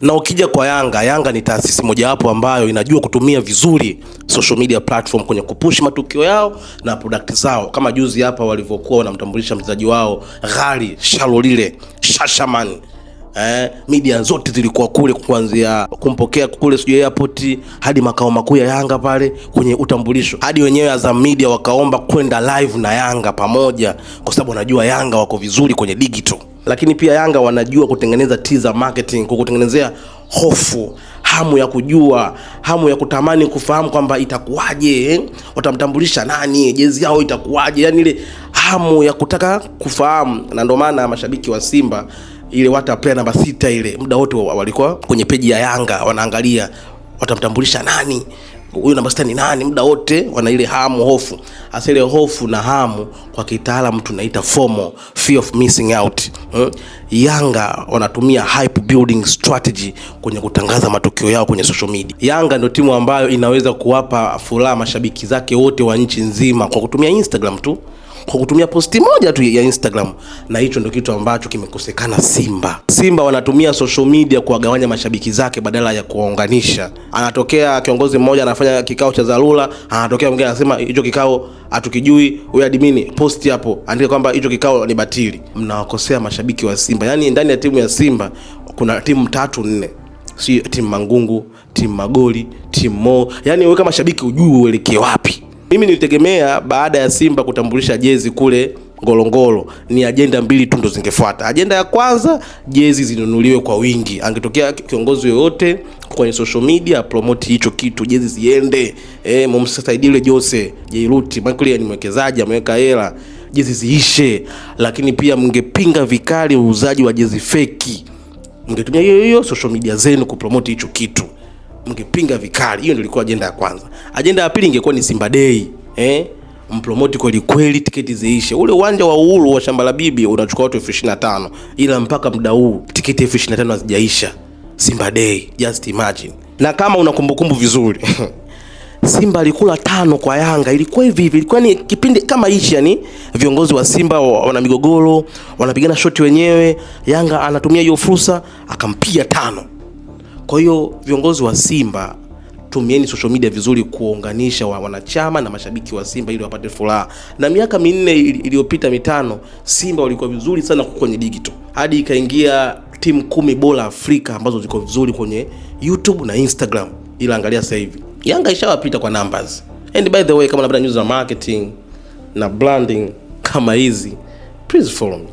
Na ukija kwa Yanga ni taasisi mojawapo ambayo inajua kutumia vizuri social media platform kwenye kupush matukio yao na product zao. Kama juzi hapa walivyokuwa wanamtambulisha mchezaji wao Ghali Shalolile Shashaman. Media zote zilikuwa kule kuanzia kumpokea kule airport hadi makao makuu ya Yanga pale kwenye utambulisho. Hadi wenyewe Azam Media wakaomba kwenda live na Yanga pamoja kwa sababu wanajua Yanga wako vizuri kwenye digital. Lakini pia Yanga wanajua kutengeneza teaser marketing, kutengenezea hofu, hamu ya kujua, hamu ya kutamani kufahamu kwamba itakuwaje, watamtambulisha nani, jezi yao itakuwaje, yani ile hamu ya kutaka kufahamu. Na ndio maana mashabiki wa Simba ile wata player namba 6 ile muda wote walikuwa kwenye peji ya Yanga wanaangalia watamtambulisha nani, huyu namba 6 ni nani, muda wote wana ile hamu, hofu. Hasa ile hofu na hamu kwa kitaalamu tunaita FOMO, fear of missing out. Yanga wanatumia hype building strategy kwenye kutangaza matokeo yao kwenye social media. Yanga ndio timu ambayo inaweza kuwapa furaha mashabiki zake wote wa nchi nzima kwa kutumia Instagram tu, kwa kutumia posti moja tu ya Instagram. Na hicho ndio kitu ambacho kimekosekana Simba. Simba wanatumia social media kuwagawanya mashabiki zake badala ya kuwaunganisha. Anatokea kiongozi mmoja anafanya kikao cha dharura, anatokea mwingine anasema hicho kikao hatukijui, wewe admin posti hapo andika kwamba hicho kikao ni batili. Mnawakosea mashabiki wa Simba. Yaani ndani ya timu ya Simba kuna timu 3-4. Si timu Mangungu, timu Magoli, timu Mo. Yaani wewe kama mashabiki ujue uelekee wapi. Mimi nilitegemea baada ya Simba kutambulisha jezi kule Ngorongoro ni agenda mbili tu ndo zingefuata. Agenda ya kwanza, jezi zinunuliwe kwa wingi. Angetokea kiongozi yoyote kwenye social media promote hicho kitu, jezi ziende. Mumsaidie ile Jose Jairuti, Michael ni mwekezaji ameweka hela, jezi ziishe. Lakini pia mngepinga vikali uuzaji wa jezi feki. Mngetumia hiyo social media zenu kupromote hicho kitu. Mngepinga vikali. Hiyo ndio ilikuwa agenda ya kwanza. Agenda ya pili ingekuwa ni Simba Day. Mpromote kweli tiketi ziishe. Ule uwanja wa Uhuru wa Shamba la Bibi unachukua watu 25, ila mpaka muda huu tiketi 25 hazijaisha. Simba Day, just imagine. Na kama unakumbukumbu vizuri Simba alikula 5 kwa Yanga. Ilikuwa hivi, ilikuwa ni kipindi kama hichi, yani viongozi wa Simba wana migogoro, wanapigana shoti wenyewe, Yanga anatumia hiyo fursa akampiga 5. Kwa hiyo viongozi wa Simba, tumieni social media vizuri kuunganisha wanachama na mashabiki wa Simba ili wapate furaha. Na miaka 4 iliyopita 5, Simba walikuwa vizuri sana kwenye digital. Hadi ikaingia timu 10 bora Afrika ambazo ziko vizuri kwenye YouTube na Instagram. Ila angalia sasa hivi Yanga ishawapita kwa numbers. And by the way, kama unapenda news za marketing na branding kama hizi, please follow me.